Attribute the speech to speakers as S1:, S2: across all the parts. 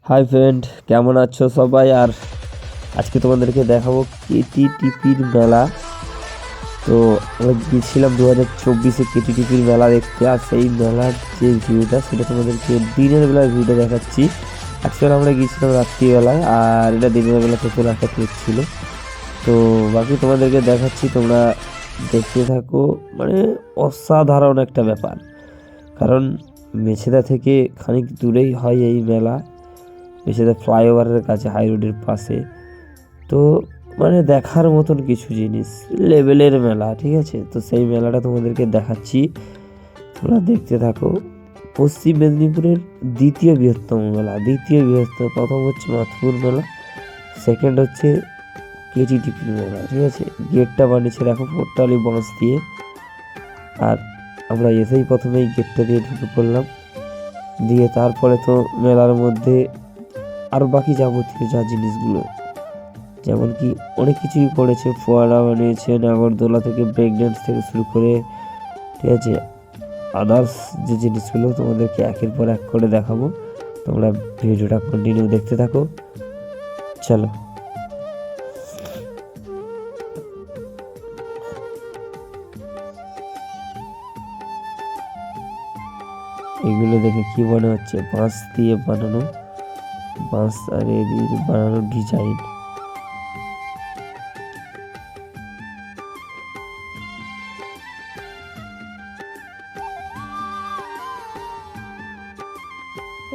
S1: Hi friend, কেমন আছো সবাই? আর আজকে তোমাদেরকে দেখাবো কেটিটিপির মেলা। তো আমরা গিয়েছিলাম 2024-এ কেটিটিপির মেলা দেখতে। আর সেই মেলার যে ভিউটা সেটা তোমাদেরকে দিনের বেলার ভিউটা দেখাচ্ছি। অ্যাকচুয়ালি আমরা গিয়েছিলাম রাত্রিবেলায়, আর এটা দিনের বেলা প্রচুর একটা ক্লিক ছিল। তো বাকি তোমাদেরকে দেখাচ্ছি, তোমরা দেখতে থাকো। মানে অসাধারণ একটা ব্যাপার, কারণ মেছেদা থেকে খানিক দূরেই হয় এই মেলা। মেছেদা ফ্লাইওভারের কাছে, হাই রোডের পাশে। তো মানে দেখার মতন কিছু জিনিস, লেভেলের মেলা, ঠিক আছে? তো সেই মেলাটা তোমাদেরকে দেখাচ্ছি, তোমরা দেখতে থাকো। পশ্চিম মেদিনীপুরের দ্বিতীয় বৃহত্তম মেলা, প্রথম হচ্ছে মাথুর মেলা, সেকেন্ড হচ্ছে কেটিটিপির মেলা, ঠিক আছে? গেটটা বানিয়েছে দেখো পোর্টালি বাঁশ দিয়ে। আর আমরা এসেই প্রথমেই গেটটা দিয়ে ঢুকে পড়লাম, দিয়ে তারপরে তো মেলার মধ্যে আরও বাকি যাবতীয় যা জিনিসগুলো, যেমন কি অনেক কিছুই করেছে। ফোয়ারা বানিয়েছে, নাগরদোলা থেকে ব্রেক ড্যান্স থেকে শুরু করে, ঠিক আছে, আদার্স যে জিনিসগুলো তোমাদেরকে একের পর এক করে দেখাবো। তোমরা ভিডিওটা কন্টিনিউ দেখতে থাকো, চলো। এগুলো দেখে কি মনে হচ্ছে? বাঁশ দিয়ে বানানো, বাঁশ আর এ দিয়ে বানানো ডিজাইন।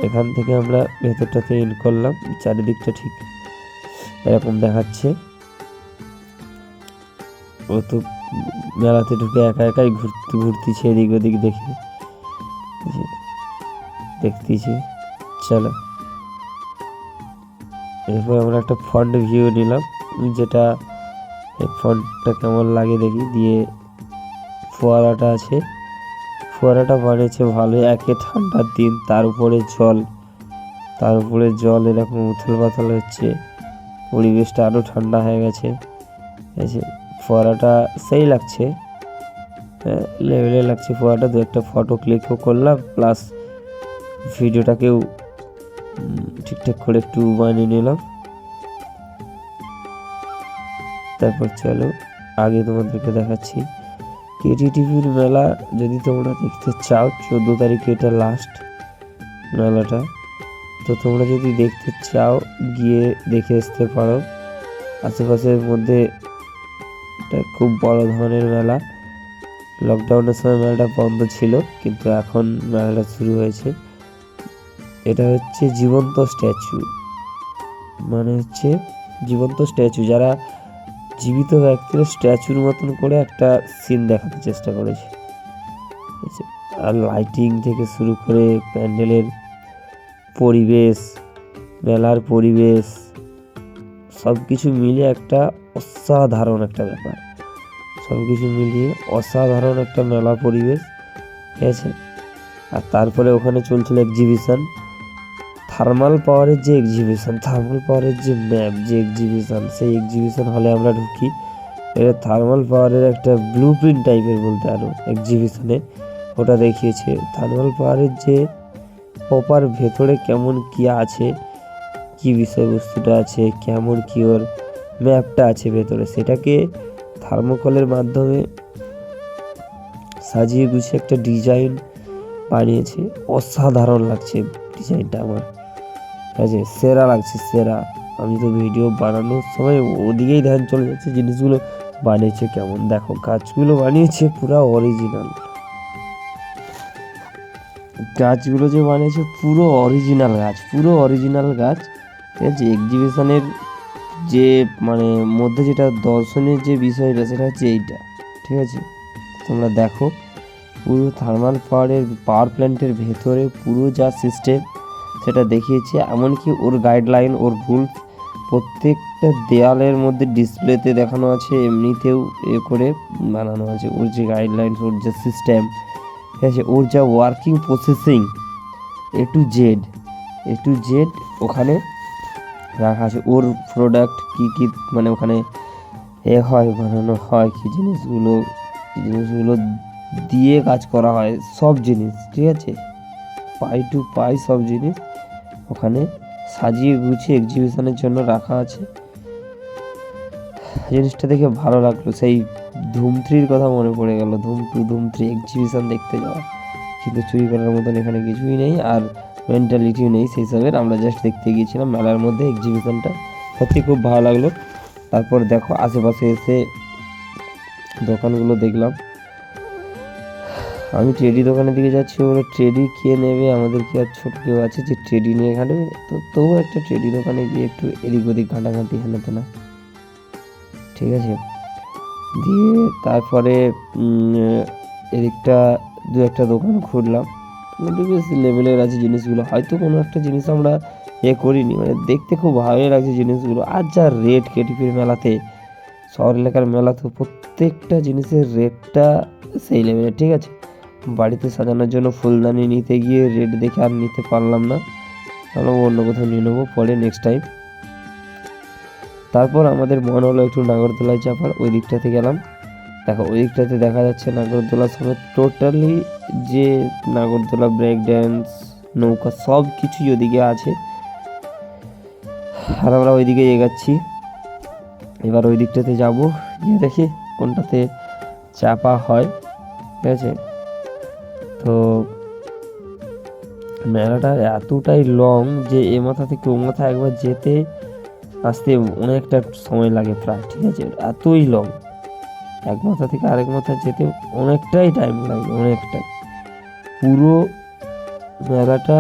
S1: এখান থেকে আমরা ভেতরটাতে ইন করলাম, চারিদিকটা ঠিক এরকম দেখাচ্ছে। ও তো মেলাতে ঢুকে একা একাই ঘুরতেছে এদিক ওদিক দেখতেছে। চলো, এরপর আমরা একটা ফ্রন্ট ভিউ নিলাম, যেটা ফ্রন্টটা কেমন লাগে দেখি। দিয়ে ফোয়ারাটা আছে, ফোয়ারাটা বানিয়েছে ভালো। একে ঠান্ডার দিন, তার উপরে জল এরকম উথল পাথল হচ্ছে, পরিবেশটা আরও ঠান্ডা হয়ে গেছে, ঠিক আছে? ফোয়ারাটা সেই লাগছে, লেভেলে লাগছে ফোয়ারাটা। দু একটা ফটো ক্লিকও করলাম, প্লাস ভিডিওটাকেও ঠিকঠাক করে একটু বানিয়ে নিলাম। তারপর চলো আগে তোমাদেরকে দেখাচ্ছি কেটিটিপির মেলা। যদি তোমরা দেখতে চাও, 14 তারিখে এটা লাস্ট মেলাটা। তো তোমরা যদি দেখতে চাও, গিয়ে দেখে আসতে পারো। আশেপাশের মধ্যে এটা খুব বড় ধরনের মেলা। লকডাউনের সময় মেলাটা বন্ধ ছিল, কিন্তু এখন মেলাটা শুরু হয়েছে। এটা হচ্ছে জীবন্ত স্ট্যাচু, মানে হচ্ছে জীবন্ত স্ট্যাচু, যারা জীবিত ব্যক্তির স্ট্যাচুর মতন করে একটা সিন দেখাতে চেষ্টা করেছে। আর লাইটিং থেকে শুরু করে প্যান্ডেলের পরিবেশ, মেলার পরিবেশ, সব কিছু মিলিয়ে একটা অসাধারণ একটা ব্যাপার। সব কিছু মিলিয়ে অসাধারণ একটা মেলা পরিবেশ, ঠিক আছে? আর তারপরে ওখানে চলছিল এক্সিবিশন, থার্মাল পাওয়ারের যে ম্যাপ, যে এক্সিবিশন। সেই এক্সিবিশন হলে আমরা ঢুকি। এটা থার্মাল পাওয়ারের একটা ব্লু প্রিন্ট টাইপের বলতে আরও এক্সিবিশনে ওটা দেখিয়েছে। থার্মাল পাওয়ারের যে প্রপার ভেতরে কেমন কি আছে, কি বিষয়বস্তুটা আছে, কেমন কি ওর ম্যাপটা আছে ভেতরে, সেটাকে থার্মোকলের মাধ্যমে সাজিয়ে গুছিয়ে একটা ডিজাইন বানিয়েছে। অসাধারণ লাগছে ডিজাইনটা আমার, ঠিক আছে? সেরা লাগছে, সেরা। আমি তো ভিডিও বানানোর সময় ওদিকেই ধ্যান চলে যাচ্ছে, জিনিসগুলো বানিয়েছে কেমন। দেখো গাছগুলো বানিয়েছে পুরো অরিজিনাল, গাছগুলো যে বানিয়েছে পুরো অরিজিনাল গাছ, ঠিক আছে? এক্সিবিশনের যে মানে মধ্যে যেটা দর্শনের যে বিষয়টা, সেটা হচ্ছে এইটা, ঠিক আছে? তোমরা দেখো, পুরো থার্মাল পাওয়ার প্ল্যান্টের ভেতরে পুরো যা সিস্টেম সেটা দেখিয়েছে। এমনকি ওর গাইডলাইন, ওর রুলস প্রত্যেকটা দেয়ালের মধ্যে ডিসপ্লেতে দেখানো আছে, এমনিতেও করে বানানো আছে। ওর যে গাইডলাইন, ওর যে সিস্টেম, ঠিক আছে, ওর যা working processing, A to Z ওখানে রাখা আছে। ওর প্রোডাক্ট কী কী মানে ওখানে বানানো হয়, কী জিনিসগুলো দিয়ে কাজ করা হয়, সব জিনিস, ঠিক আছে? পাই টু পাই সব জিনিস ওখানে সাজিয়ে গুছিয়ে এক্সিবিশনের জন্য রাখা আছে। জিনিসটা দেখে ভালো লাগলো, সেই ধুম 3-র কথা মনে পড়ে গেল। ধুম 2, ধুম 3 এক্সিবিশন দেখতে যাওয়া, কিন্তু চুরি করার মতন এখানে কিছুই নেই আর মেন্টালিটিও নেই সেই হিসাবে। আমরা জাস্ট দেখতে গিয়েছিলাম মেলার মধ্যে এক্সিবিশনটা, সত্যি খুব ভালো লাগলো। তারপর দেখো আশেপাশে এসে দোকানগুলো দেখলাম। আমি ট্রেডি দোকানের দিকে যাচ্ছি, ওরা ট্রেডি কে নেবে, আমাদের কি আর ছোট কেউ আছে যে ট্রেডি নিয়ে ঘাটবে? তো তবু একটা ট্রেডি দোকানে গিয়ে একটু এদিক ওদিক ঘাঁটাঘাঁটি হেনাতে না, ঠিক আছে। দিয়ে তারপরে এদিকটা দু একটা দোকান ঘুরলাম, বেশ লেভেলের আছে জিনিসগুলো। হয়তো কোনো একটা জিনিস আমরা করিনি, মানে দেখতে খুব ভালোই লাগছে জিনিসগুলো। আর যা রেট কেটিপির মেলাতে, শহর এলাকার মেলা, তো প্রত্যেকটা জিনিসের রেটটা সেই লেভেলের, ঠিক আছে। বাড়িতে সাজানোর জন্য ফুলদানি নিতে গিয়ে রেট দেখে আর নিতে পারলাম না, তাহলে অন্য কোথাও নিয়ে নেবো পরে, নেক্সট টাইম। তারপর আমাদের মন হলো একটু নাগরদোলায় চাপার, ওই দিকটাতে গেলাম। দেখো ওই দিকটাতে দেখা যাচ্ছে নাগরদোলা সমেত টোটালি যে নাগরদোলা, ব্রেক ড্যান্স, নৌকা সব কিছুই ওদিকে আছে। আর আমরা ওইদিকে এগাচ্ছি, এবার ওই দিকটাতে যাবো, গিয়ে দেখি কোনটাতে চাপা হয়, ঠিক আছে। তো মেলাটা এতটাই লং যে এ মাথা থেকে ও মাথা একবার যেতে আসতে অনেকটা সময় লাগে প্রায়, ঠিক আছে। এতই লং, এক মাথা থেকে আরেক মাথা যেতে অনেকটাই টাইম লাগে, অনেকটাই। পুরো মেলাটা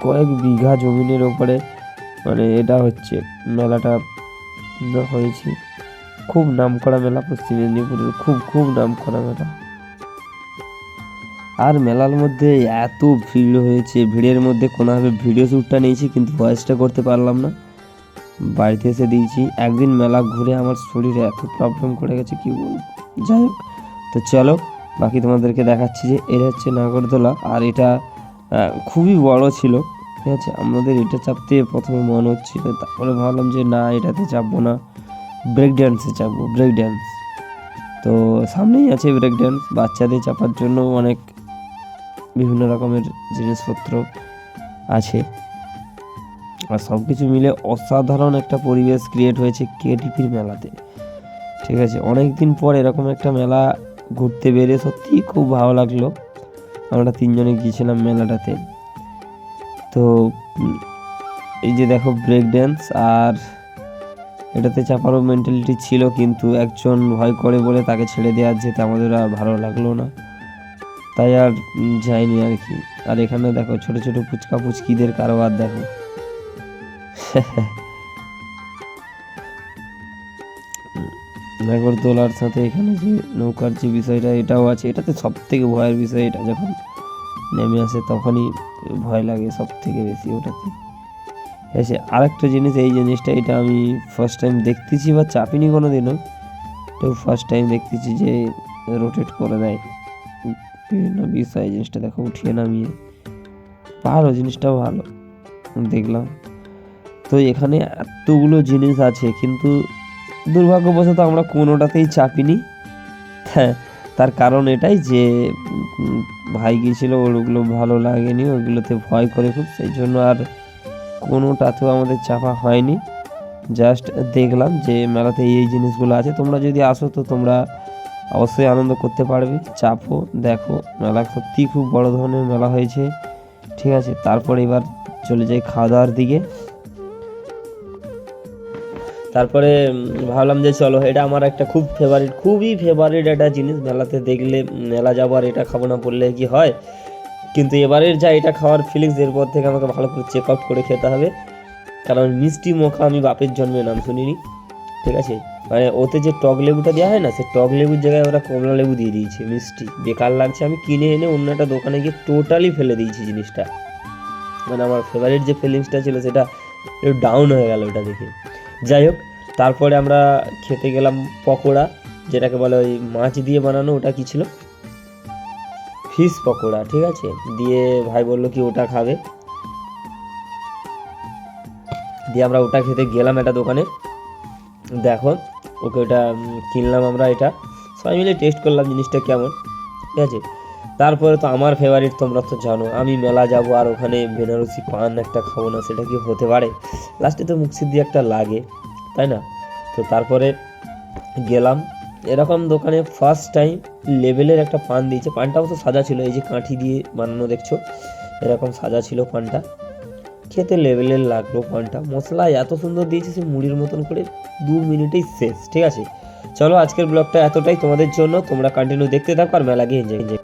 S1: কয়েক বিঘা জমিনের ওপরে, মানে এটা হচ্ছে মেলাটা হয়েছে। খুব নামকরা মেলা, পশ্চিম মেদিনীপুরের খুব খুব নামকরা মেলা। আর মেলার মধ্যে এত ভিড় হয়েছে, ভিড়ের মধ্যে কোনোভাবে ভিডিও শ্যুটটা নিয়েছি কিন্তু ভয়েসটা করতে পারলাম না, বাড়িতে এসে দিয়েছি। একদিন মেলা ঘুরে আমার শরীরে এত প্রবলেম করে গেছে কি বলবো। যাই হোক, তো চলো বাকি তোমাদেরকে দেখাচ্ছি। যে এটা হচ্ছে নাগরদোলা, আর এটা খুবই বড় ছিল, ঠিক আছে। আমাদের এটা চাপতে প্রথমে মন হচ্ছিল, তারপরে ভাবলাম যে না, এটাতে চাপবো না, ব্রেক ড্যান্সে চাপবো, ব্রেক ড্যান্স। তো সামনেই আছে ব্রেক ড্যান্স, বাচ্চাদের চাপার জন্য অনেক বিভিন্ন রকমের জিনিসপত্র আছে। আর সব কিছু মিলে অসাধারণ একটা পরিবেশ ক্রিয়েট হয়েছে কেটিপির মেলাতে, ঠিক আছে। অনেক দিন পর এরকম একটা মেলা ঘুরতে বেরিয়ে সত্যিই খুব ভালো লাগলো। আমরা 3 জনে গিয়েছিলাম মেলাটাতে। তো এই যে দেখো ব্রেক ড্যান্স, আর এটাতে চাপারও মেন্টালিটি ছিল, কিন্তু একজন ভয় করে বলে তাকে ছেড়ে দেওয়ার যেতে আমাদের আর ভালো লাগলো না, তাই আর যাইনি আর কি। আর এখানে দেখো ছোট ছোট ফুচকা ফুচকিদের কারবার দেখো। নাগরদোলার সাথে এখানে যে নৌকার যে বিষয়টা, এটাও আছে। এটাতে সব থেকে ভয়ের বিষয়, এটা যখন নেমে আসে তখনই ভয় লাগে সব থেকে বেশি ওটাতে। এসে আরেকটা জিনিস, এই জিনিসটা এটা আমি ফার্স্ট টাইম দেখতেছি, বা চাপিনি কোনো দিনও, তো ফার্স্ট টাইম দেখতেছি যে রোটেট করে দেয় বিভিন্ন বিষয়। জিনিসটা দেখো উঠিয়ে নামিয়ে, ভালো, জিনিসটাও ভালো দেখলাম। তো এখানে এতগুলো জিনিস আছে, কিন্তু দুর্ভাগ্যবশত আমরা কোনোটাতেই চাপিনি। হ্যাঁ, তার কারণ এটাই যে ভাই গিয়েছিল, ওগুলো ভালো লাগেনি, ওগুলোতে ভয় করে খুব, সেই জন্য আর কোনোটাতেও আমাদের চাপা হয়নি। জাস্ট দেখলাম যে মেলাতে এই জিনিসগুলো আছে, তোমরা যদি আসো তো তোমরা অবশ্যই আনন্দ করতে পারবে। চাপো, দেখো, মেলা সত্যিই খুব বড় ধরনের মেলা হয়েছে, ঠিক আছে। তারপরে এবার চলে যাই খাওয়া দাওয়ার দিকে। তারপরে ভাবলাম যে চলো, এটা আমার একটা খুব ফেভারিট, খুবই ফেভারিট একটা জিনিস, মেলাতে দেখলে মেলা যাবার এটা খাবো না বললে কি হয়। কিন্তু এবারের যা এটা খাওয়ার ফিলিংস, এরপর থেকে আমাকে ভালো করে চেক আউট করে খেতে হবে, কারণ মিষ্টি মোখা আমি বাপের জন্মে নাম শুনিনি, ঠিক আছে। মানে ওতে যে টক লেবুটা দেওয়া হয় না, সে টক লেবুর জায়গায় ওরা কমলা লেবু দিয়ে দিয়েছে, মিষ্টি, বেকার লাগছে। আমি কিনে এনে অন্য একটা দোকানে গিয়ে টোটালি ফেলে দিয়েছি জিনিসটা, মানে আমার ফেভারিট যে ফিলিংসটা ছিল সেটা একটু ডাউন হয়ে গেল ওটা দেখে। যাই হোক, তারপরে আমরা খেতে গেলাম পকোড়া, যেটাকে বলে ওই মাছ দিয়ে বানানো, ওটা কি ছিল, ফিশ পকোড়া, ঠিক আছে। দিয়ে ভাই বললো কি ওটা খাবে, দিয়ে আমরা ওটা খেতে গেলাম একটা দোকানে। দেখো ওকে ওটা কিনলাম আমরা, এটা সবাই মিলে টেস্ট করলাম জিনিসটা কেমন, ঠিক আছে। তারপরে তো আমার ফেভারিট, তোমরা তো জানো আমি মেলা যাব আর ওখানে বেনারসি পান একটা খাবো না, সেটা কি হতে পারে? লাস্টে তো মুখ সিদ্ধি একটা লাগে, তাই না? তো তারপরে গেলাম এরকম দোকানে, ফার্স্ট টাইম লেভেলের একটা পান দিয়েছে। পানটাও তো সাদা ছিল, এই যে কাঠি দিয়ে বানানো দেখছো, এরকম সাদা ছিল পানটা। খেতে লেভেলের লাগলো পানটা, মশলা এত সুন্দর দিয়েছে, সে মুড়ির মতন করে 2 মিনিটেই শেষ। ঠিক আছে, চলো আজকের ব্লগটা এতটাই তোমাদের জন্য, তোমরা কন্টিনিউ দেখতে থাকো আর মেলা গিয়ে এনজয়।